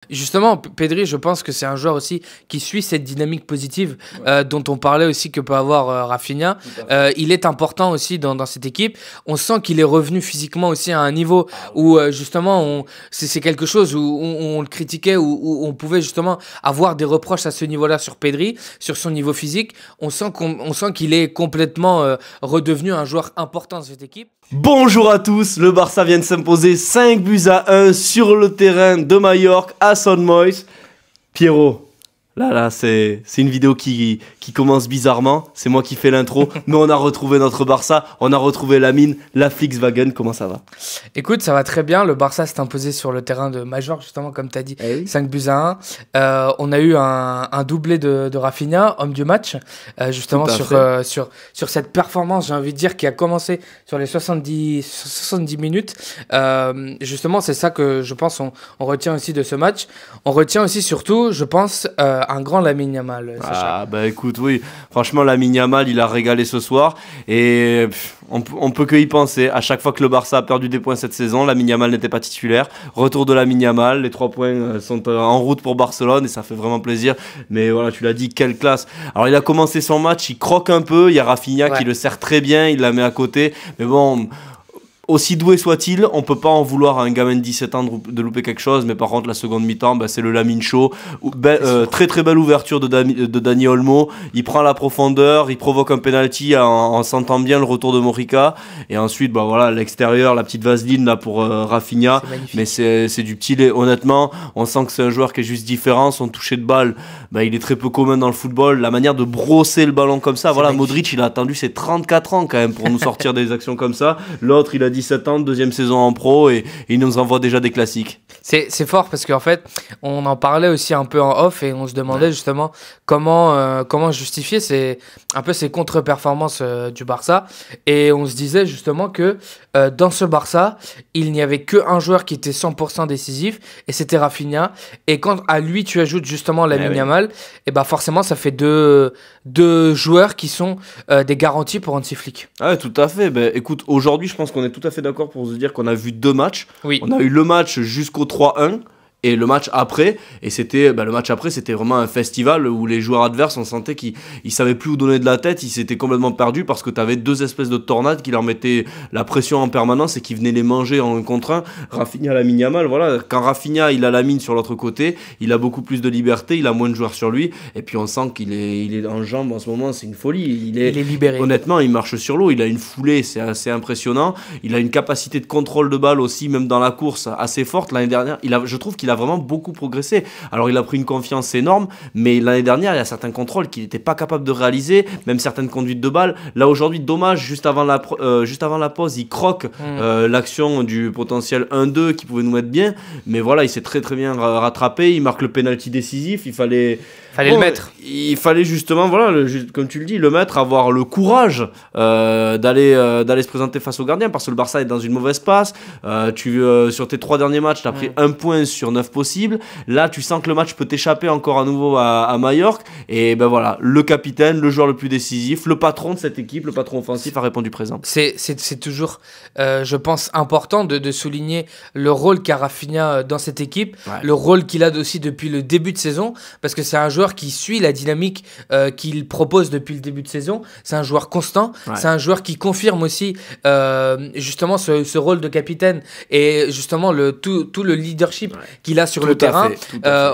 Justement, Pedri, je pense que c'est un joueur aussi qui suit cette dynamique positive dont on parlait aussi que peut avoir Rafinha. Il est important aussi dans cette équipe. On sent qu'il est revenu physiquement aussi à un niveau où justement c'est quelque chose où on le critiquait, où on pouvait justement avoir des reproches à ce niveau-là sur Pedri, sur son niveau physique. On sent qu'il est complètement redevenu un joueur important de cette équipe. Bonjour à tous, le Barça vient de s'imposer 5-1 sur le terrain de Majorque à Son Moïse. Pierrot, là c'est une vidéo qui commence bizarrement, c'est moi qui fais l'intro, mais on a retrouvé notre Barça, on a retrouvé Lamine, la Flixwagen, comment ça va? Écoute, ça va très bien, le Barça s'est imposé sur le terrain de Majorque, justement comme tu as dit, 5-1. On a eu un doublé de Rafinha, homme du match, justement sur cette performance, j'ai envie de dire, qui a commencé sur les 70 minutes. Justement, c'est ça que je pense on retient aussi de ce match. On retient aussi surtout, je pense, un grand Lamine Yamal. Ah bah écoute, oui, franchement Lamine Yamal il a régalé ce soir et on peut que y penser. À chaque fois que le Barça a perdu des points cette saison, Lamine Yamal n'était pas titulaire. Retour de Lamine Yamal, les 3 points sont en route pour Barcelone et ça fait vraiment plaisir. Mais voilà, tu l'as dit, quelle classe. Alors il a commencé son match, il croque un peu, il y a Rafinha qui le sert très bien, il la met à côté. Mais bon, aussi doué soit-il, on peut pas en vouloir à un gamin de 17 ans de louper quelque chose, mais par contre la seconde mi-temps, c'est le Lamine Show. Très très belle ouverture de Dani Olmo, il prend la profondeur, il provoque un penalty en sentant bien le retour de Morica, et ensuite voilà, l'extérieur, la petite vaseline là pour Rafinha, mais c'est du petit lait. Honnêtement, on sent que c'est un joueur qui est juste différent, son toucher de balle, il est très peu commun dans le football, la manière de brosser le ballon comme ça, voilà, magnifique. Modric il a attendu ses 34 ans quand même pour nous sortir des actions comme ça, l'autre il a 17 ans, deuxième saison en pro et il nous envoie déjà des classiques. C'est fort parce qu'en fait, on en parlait aussi un peu en off et on se demandait justement comment justifier ces contre-performances du Barça. Et on se disait justement que dans ce Barça, il n'y avait qu'un joueur qui était 100% décisif et c'était Rafinha. Et quand à lui tu ajoutes justement Lamine Yamal, et forcément ça fait deux joueurs qui sont des garanties pour Hansi Flick. Ouais, tout à fait. Écoute, aujourd'hui je pense qu'on est tout à fait d'accord pour se dire qu'on a vu 2 matchs. Oui. On a eu le match jusqu'au 3-1 et le match après, et c'était le match après, c'était vraiment un festival où les joueurs adverses, on sentait qu'ils savaient plus où donner de la tête, ils s'étaient complètement perdus parce que tu avais 2 espèces de tornades qui leur mettaient la pression en permanence et qui venaient les manger en 1 contre 1. Rafinha, Lamine Yamal, voilà, quand Rafinha il a Lamine sur l'autre côté, il a beaucoup plus de liberté, il a moins de joueurs sur lui, et puis on sent qu'il est en jambes en ce moment, c'est une folie, il est libéré. Honnêtement, il marche sur l'eau, il a une foulée, c'est assez impressionnant, il a une capacité de contrôle de balle aussi, même dans la course, assez forte. L'année dernière, je trouve qu'il a vraiment beaucoup progressé. Alors il a pris une confiance énorme, mais l'année dernière il y a certains contrôles qu'il n'était pas capable de réaliser, même certaines conduites de balle. Là aujourd'hui, dommage, juste avant la pause il croque l'action du potentiel 1-2 qui pouvait nous mettre bien, mais voilà, il s'est très très bien rattrapé, il marque le penalty décisif, il fallait le mettre. Il fallait justement, voilà, comme tu le dis, le mettre, avoir le courage d'aller se présenter face au gardien, parce que le Barça est dans une mauvaise passe. Sur tes 3 derniers matchs, tu as pris 1 point sur 9 possibles. Là, tu sens que le match peut t'échapper encore à nouveau à Majorque. Et voilà, le capitaine, le joueur le plus décisif, le patron de cette équipe, le patron offensif a répondu présent. C'est toujours, je pense, important de souligner le rôle qu'a Rafinha dans cette équipe, le rôle qu'il a aussi depuis le début de saison, parce que c'est un joueur qui suit la dynamique qu'il propose depuis le début de saison. C'est un joueur constant, c'est un joueur qui confirme aussi justement ce rôle de capitaine et justement tout le leadership qu'il a sur le terrain.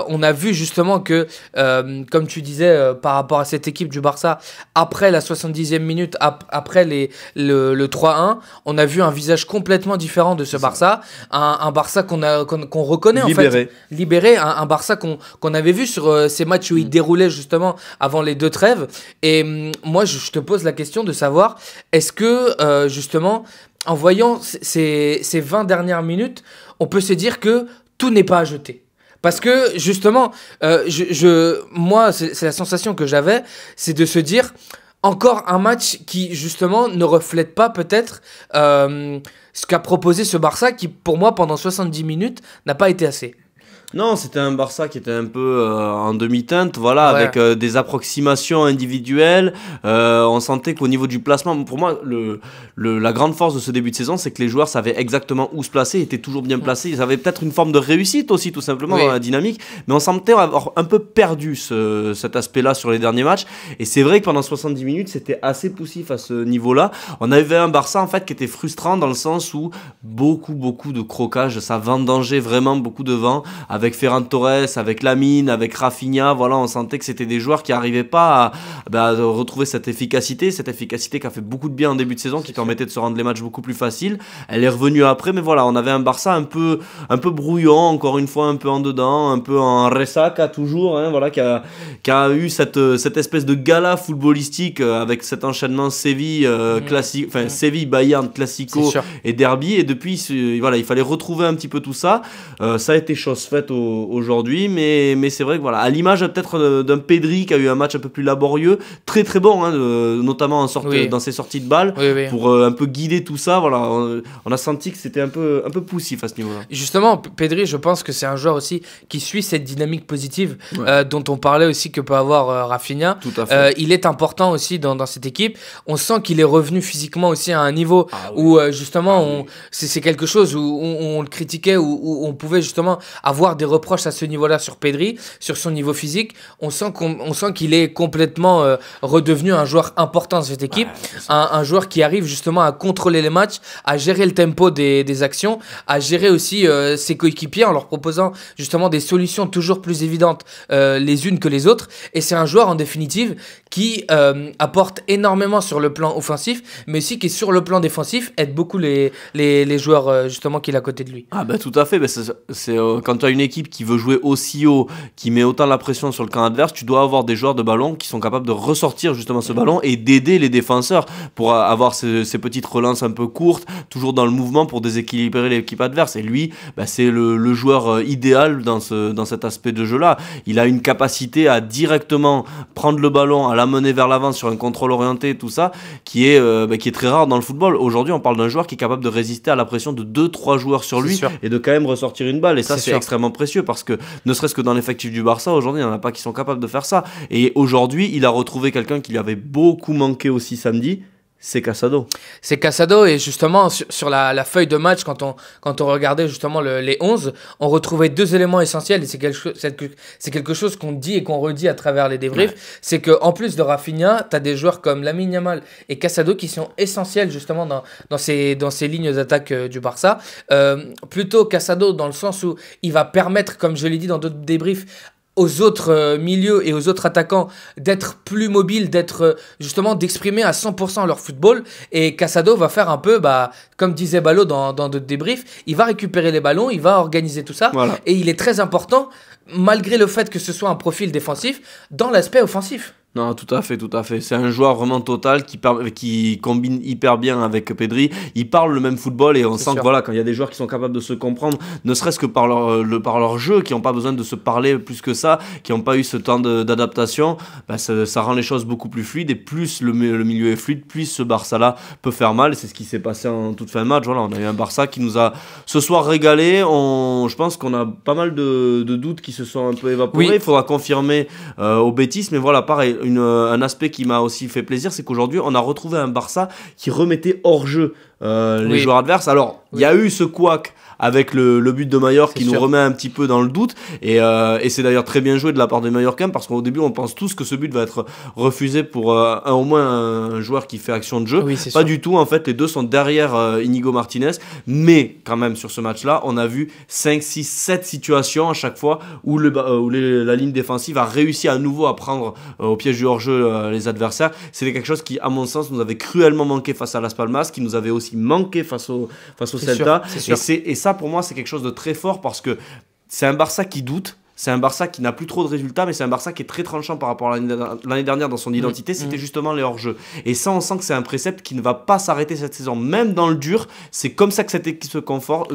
On a vu justement que, comme tu disais, par rapport à cette équipe du Barça, après la 70e minute, après le 3-1, on a vu un visage complètement différent de ce Barça. Un Barça qu'on reconnaît libéré. En fait. Libéré. Un Barça qu'on avait vu sur ces matchs où il déroulait justement avant les 2 trêves. Et moi, je te pose la question de savoir, est-ce que justement, en voyant ces 20 dernières minutes, on peut se dire que tout n'est pas à jeter? Parce que justement, moi, c'est la sensation que j'avais, c'est de se dire, encore un match qui justement ne reflète pas peut-être ce qu'a proposé ce Barça qui, pour moi, pendant 70 minutes, n'a pas été assez. Non, c'était un Barça qui était un peu en demi-teinte, voilà, Ouais. avec des approximations individuelles. On sentait qu'au niveau du placement, pour moi, la grande force de ce début de saison, c'est que les joueurs savaient exactement où se placer, étaient toujours bien placés. Ils avaient peut-être une forme de réussite aussi, tout simplement, dans la dynamique. Mais on sentait avoir un peu perdu cet aspect-là sur les derniers matchs. Et c'est vrai que pendant 70 minutes, c'était assez poussif à ce niveau-là. On avait un Barça, en fait, qui était frustrant dans le sens où beaucoup de croquage, ça vendangeait vraiment beaucoup de vent. Avec Ferran Torres, avec Lamine, avec Rafinha, voilà, on sentait que c'était des joueurs qui n'arrivaient pas à retrouver cette efficacité qui a fait beaucoup de bien en début de saison, qui permettait de se rendre les matchs beaucoup plus faciles. Elle est revenue après, mais voilà, on avait un Barça un peu brouillon, encore une fois un peu en dedans, un peu en ressaca toujours, hein, voilà, qui a eu cette espèce de gala footballistique avec cet enchaînement Séville classique, enfin Séville, Bayern, Classico et Derby, et depuis voilà, il fallait retrouver un petit peu tout ça. Ça a été chose faite aujourd'hui, mais c'est vrai que voilà, à l'image peut-être d'un Pedri qui a eu un match un peu plus laborieux, très très bon, hein, notamment dans ses sorties de balles, pour un peu guider tout ça. Voilà, on a senti que c'était un peu poussif à ce niveau-là. Justement, Pedri, je pense que c'est un joueur aussi qui suit cette dynamique positive dont on parlait aussi que peut avoir Rafinha. Tout à fait. Il est important aussi dans cette équipe. On sent qu'il est revenu physiquement aussi à un niveau où justement c'est quelque chose où on le critiquait, où on pouvait justement avoir des reproches à ce niveau-là sur Pedri, sur son niveau physique. On sent qu'il est complètement redevenu un joueur important de cette équipe, un joueur qui arrive justement à contrôler les matchs, à gérer le tempo des actions, à gérer aussi ses coéquipiers en leur proposant justement des solutions toujours plus évidentes les unes que les autres. Et c'est un joueur en définitive qui apporte énormément sur le plan offensif, mais aussi qui sur le plan défensif aide beaucoup les joueurs justement qu'il a à côté de lui. Ah bah tout à fait, bah c'est quand tu as une équipe qui veut jouer aussi haut, qui met autant la pression sur le camp adverse, tu dois avoir des joueurs de ballon qui sont capables de ressortir justement ce ballon et d'aider les défenseurs pour avoir ces petites relances un peu courtes, toujours dans le mouvement pour déséquilibrer l'équipe adverse. Et lui, bah c'est le joueur idéal dans cet aspect de jeu-là. Il a une capacité à directement prendre le ballon, à l'amener vers l'avant sur un contrôle orienté, tout ça, qui est très rare dans le football. Aujourd'hui, on parle d'un joueur qui est capable de résister à la pression de 2-3 joueurs sur lui et de quand même ressortir une balle. Et ça, c'est extrêmement précieux parce que ne serait-ce que dans l'effectif du Barça, aujourd'hui, il n'y en a pas qui sont capables de faire ça. Et aujourd'hui, il a retrouvé quelqu'un qui lui avait beaucoup manqué aussi samedi. C'est Casado. C'est Casado, et justement sur la feuille de match, quand on regardait justement les 11, on retrouvait deux éléments essentiels, et c'est quelque chose qu'on dit et qu'on redit à travers les débriefs. C'est qu'en plus de Rafinha, tu as des joueurs comme Lamine Yamal et Casado qui sont essentiels justement dans ces lignes d'attaque du Barça. Plutôt Casado dans le sens où il va permettre, comme je l'ai dit dans d'autres débriefs, aux autres milieux et aux autres attaquants d'être plus mobiles, d'exprimer à 100% leur football. Et Casado va faire un peu, comme disait Ballot dans d'autres débriefs, il va récupérer les ballons, il va organiser tout ça. Voilà. Et il est très important, malgré le fait que ce soit un profil défensif, dans l'aspect offensif. Non, tout à fait. C'est un joueur vraiment total qui combine hyper bien avec Pedri. Ils parlent le même football et on sent que voilà, quand il y a des joueurs qui sont capables de se comprendre, ne serait-ce que par leur jeu, qui n'ont pas besoin de se parler plus que ça, qui n'ont pas eu ce temps d'adaptation, ça rend les choses beaucoup plus fluides, et plus le milieu est fluide, plus ce Barça-là peut faire mal. Et c'est ce qui s'est passé en toute fin de match. Voilà, on a eu un Barça qui nous a ce soir régalé. Je pense qu'on a pas mal de doutes qui se sont un peu évaporés. Il faudra confirmer aux bêtises, mais voilà, pareil. Un aspect qui m'a aussi fait plaisir, c'est qu'aujourd'hui on a retrouvé un Barça qui remettait hors jeu les joueurs adverses. Alors il y a eu ce couac avec le but de Mallorca qui nous remet un petit peu dans le doute, et c'est d'ailleurs très bien joué de la part des Mallorcains, parce qu'au début on pense tous que ce but va être refusé pour au moins un joueur qui fait action de jeu. Pas du tout, en fait les deux sont derrière Inigo Martinez, mais quand même sur ce match là on a vu 5, 6, 7 situations à chaque fois où la ligne défensive a réussi à nouveau à prendre au piège du hors-jeu les adversaires. C'était quelque chose qui à mon sens nous avait cruellement manqué face à Las Palmas, qui nous avait aussi manqué face au Celta, et ça pour moi c'est quelque chose de très fort, parce que c'est un Barça qui doute, c'est un Barça qui n'a plus trop de résultats, mais c'est un Barça qui est très tranchant par rapport à l'année dernière dans son identité, c'était justement les hors-jeux. Et ça, on sent que c'est un précepte qui ne va pas s'arrêter cette saison. Même dans le dur, c'est comme ça que cette équipe se comporte,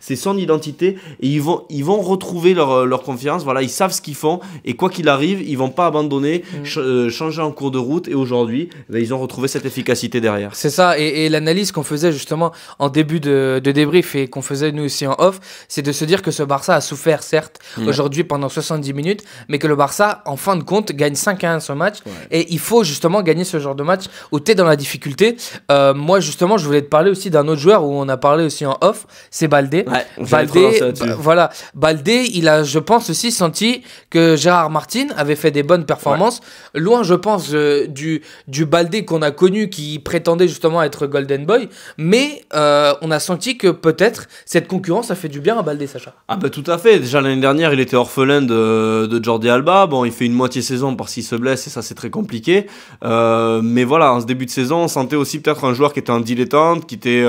c'est son identité, et ils vont retrouver leur confiance, voilà, ils savent ce qu'ils font, et quoi qu'il arrive, ils vont pas abandonner, changer en cours de route, et aujourd'hui, ils ont retrouvé cette efficacité derrière. C'est ça, et l'analyse qu'on faisait justement en début de débrief, et qu'on faisait nous aussi en off, c'est de se dire que ce Barça a souffert, certes, aujourd'hui pendant 70 minutes, mais que le Barça, en fin de compte, gagne 5-1 ce match, et il faut justement gagner ce genre de match où tu es dans la difficulté. Moi, justement, je voulais te parler aussi d'un autre joueur où on a parlé aussi en off, c'est Baldé. Voilà, Baldé, il a, je pense, aussi senti que Gérard Martin avait fait des bonnes performances, loin, je pense, du Baldé qu'on a connu, qui prétendait justement être Golden Boy, mais on a senti que peut-être cette concurrence a fait du bien à Baldé, Sacha. Ah bah tout à fait, déjà l'année dernière il était orphelin de Jordi Alba, bon il fait une moitié saison parce qu'il se blesse et ça c'est très compliqué, mais voilà, en ce début de saison on sentait aussi peut-être un joueur qui était un dilettante, qui était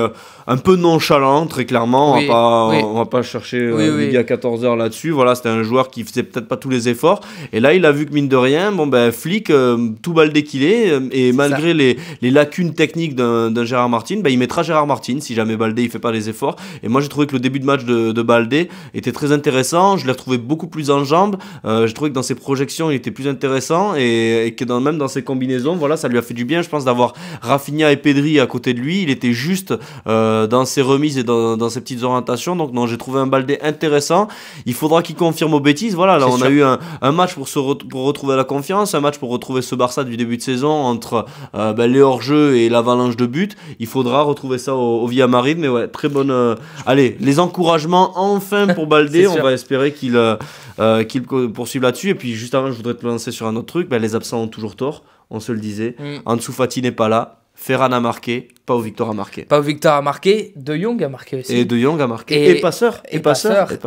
un peu nonchalant très clairement, on va pas chercher midi à 14h là-dessus, voilà, c'était un joueur qui faisait peut-être pas tous les efforts, et là il a vu que mine de rien, bon ben Flick, tout Baldé qu'il est, et malgré les lacunes techniques d'un Gérard Martin, ben, il mettra Gérard Martin si jamais Baldé il fait pas les efforts, et moi j'ai trouvé que le début de match de Baldé était très intéressant, je l'ai retrouvé beaucoup plus en jambes, j'ai trouvé que dans ses projections il était plus intéressant, et que même dans ses combinaisons, voilà, ça lui a fait du bien, je pense, d'avoir Rafinha et Pedri à côté de lui, il était juste dans ses remises et dans ses petites orientations, donc non, j'ai trouvé un Baldé intéressant, il faudra qu'il confirme aux bêtises, voilà, là on a eu un match pour retrouver la confiance, un match pour retrouver ce Barça du début de saison entre les hors-jeux et l'avalanche de buts, il faudra retrouver ça au Villamarín, mais ouais, très bonne allez, les encouragements enfin pour Baldé, on va espérer qu'il poursuive là-dessus, et puis juste avant je voudrais te lancer sur un autre truc, les absents ont toujours tort, on se le disait, Ansu Fati n'est pas là, Ferran a marqué, Pau Victor a marqué. Pau Victor a marqué, De Jong a marqué aussi. Et De Jong a marqué. Et passeur.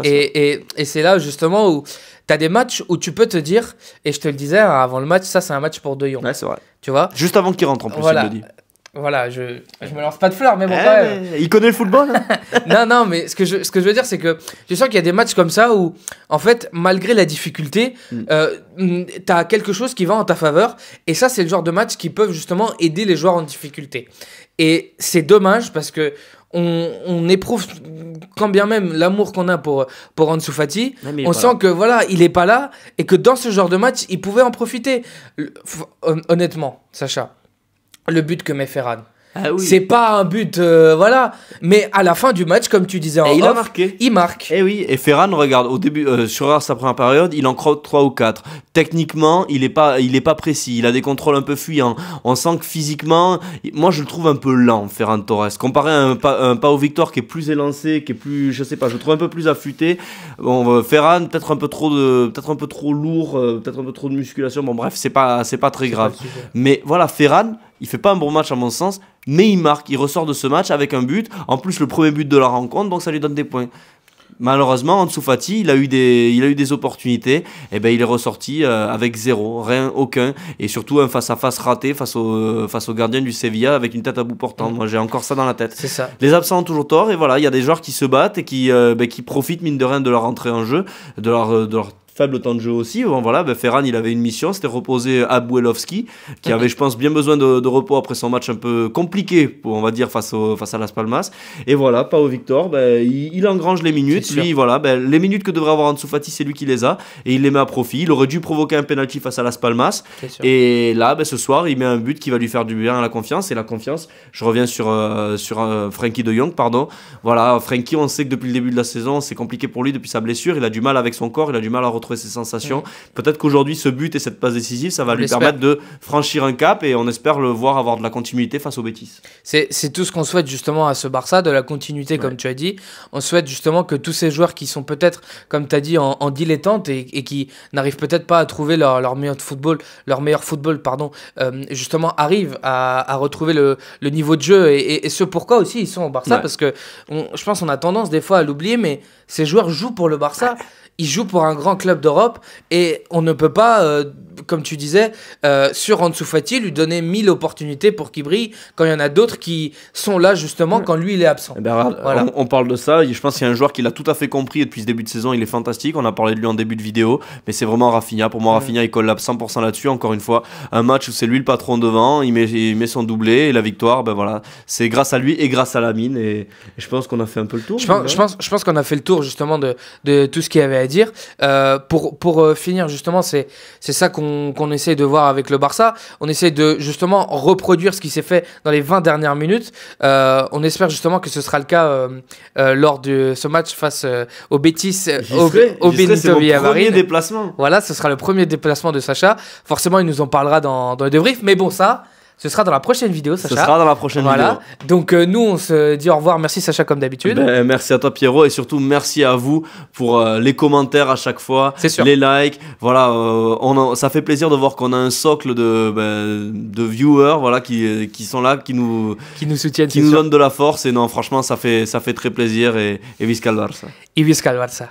Et c'est là justement où tu as des matchs où tu peux te dire, et je te le disais avant le match, ça c'est un match pour De Jong. Ouais, c'est vrai. Tu vois ? Juste avant qu'il rentre en plus, voilà. il le dit. Voilà, je me lance pas de fleurs, mais bon, quand même. Il connaît le football, hein. Non, mais ce que je veux dire, c'est que je sens qu'il y a des matchs comme ça où, en fait, malgré la difficulté, t'as quelque chose qui va en ta faveur. Et ça, c'est le genre de match qui peuvent justement aider les joueurs en difficulté. Et c'est dommage parce que on éprouve, quand bien même l'amour qu'on a pour Ansu Fati, on sent que voilà, il est pas là et que dans ce genre de match, il pouvait en profiter. Honnêtement, Sacha. Le but que met Ferran. Ah oui. C'est pas un but, voilà. Mais à la fin du match, comme tu disais en off, a marqué. Il marque. Et oui, et Ferran, regarde, au début, sur sa première période, il en croque 3 ou 4. Techniquement, il est pas précis. Il a des contrôles un peu fuyants. On sent que physiquement, moi je le trouve un peu lent, Ferran Torres. Comparé à un Pau Victor qui est plus élancé, qui est plus, je sais pas, je le trouve un peu plus affûté. Bon, Ferran, peut-être un peu trop lourd, peut-être un peu trop de musculation. Bon, bref, c'est pas très grave. Mais voilà, Ferran, il fait pas un bon match à mon sens, mais il marque, il ressort de ce match avec un but, en plus le premier but de la rencontre, donc ça lui donne des points. Malheureusement, Ansu Fati, il a eu des opportunités, et ben il est ressorti avec zéro, rien, aucun, et surtout un face-à-face raté face au gardien du Sevilla avec une tête à bout portant. Moi j'ai encore ça dans la tête. C'est ça. Les absents ont toujours tort, et voilà, il y a des joueurs qui se battent et qui profitent mine de rien de leur entrée en jeu, de leur faible temps de jeu aussi. Bon, voilà, Ferran il avait une mission, c'était reposer Abuelovski qui avait je pense bien besoin de repos après son match un peu compliqué on va dire face à Las Palmas, et voilà, Pau Victor il engrange les minutes, lui voilà, les minutes que devrait avoir Ansu Fati c'est lui qui les a et il les met à profit. Il aurait dû provoquer un penalty face à Las Palmas, et là ce soir il met un but qui va lui faire du bien à la confiance, et la confiance, je reviens sur Frenkie de Jong, pardon, voilà, Frenkie, on sait que depuis le début de la saison c'est compliqué pour lui depuis sa blessure, il a du mal avec son corps, il a du mal à retrouver ses sensations. Peut-être qu'aujourd'hui ce but et cette passe décisive ça va lui permettre de franchir un cap, et on espère le voir avoir de la continuité face au Betis. C'est tout ce qu'on souhaite justement à ce Barça, de la continuité comme tu as dit. On souhaite justement que tous ces joueurs qui sont peut-être, comme tu as dit, en dilettante et qui n'arrivent peut-être pas à trouver leur meilleur football, justement arrivent à retrouver le niveau de jeu, et ce pourquoi aussi ils sont au Barça, parce que je pense qu'on a tendance des fois à l'oublier, mais ces joueurs jouent pour le Barça. Ils jouent pour un grand club d'Europe, et on ne peut pas comme tu disais, sur Ansu Fati, lui donner 1000 opportunités pour qu'il brille quand il y en a d'autres qui sont là justement quand lui il est absent. Voilà. On parle de ça, je pense qu'il y a un joueur qui l'a tout à fait compris et depuis ce début de saison il est fantastique, on a parlé de lui en début de vidéo, mais c'est vraiment Rafinha. Pour moi Rafinha il colle 100% là-dessus, encore une fois, un match où c'est lui le patron devant, il met son doublé et la victoire, voilà, c'est grâce à lui et grâce à Lamine et je pense qu'on a fait un peu le tour. Je pense qu'on a fait le tour justement de tout ce qu'il y avait à dire. Pour finir justement, c'est ça qu'on essaie de voir avec le Barça. On essaie de justement reproduire ce qui s'est fait dans les 20 dernières minutes. On espère justement que ce sera le cas lors de ce match face au Betis, au Benito Villamarín. Déplacement. Voilà, ce sera le premier déplacement de Sacha. Forcément, il nous en parlera dans le débrief. Mais bon, ça... Ce sera dans la prochaine vidéo, Sacha. Ce sera dans la prochaine vidéo. Donc nous, on se dit au revoir. Merci Sacha comme d'habitude. Merci à toi Pierrot et surtout merci à vous pour les commentaires à chaque fois, les likes. Voilà, ça fait plaisir de voir qu'on a un socle de viewers, voilà, qui sont là, qui nous soutiennent, qui nous donnent de la force. Et non, franchement, ça fait très plaisir et visca el Barça. Et visca el Barça.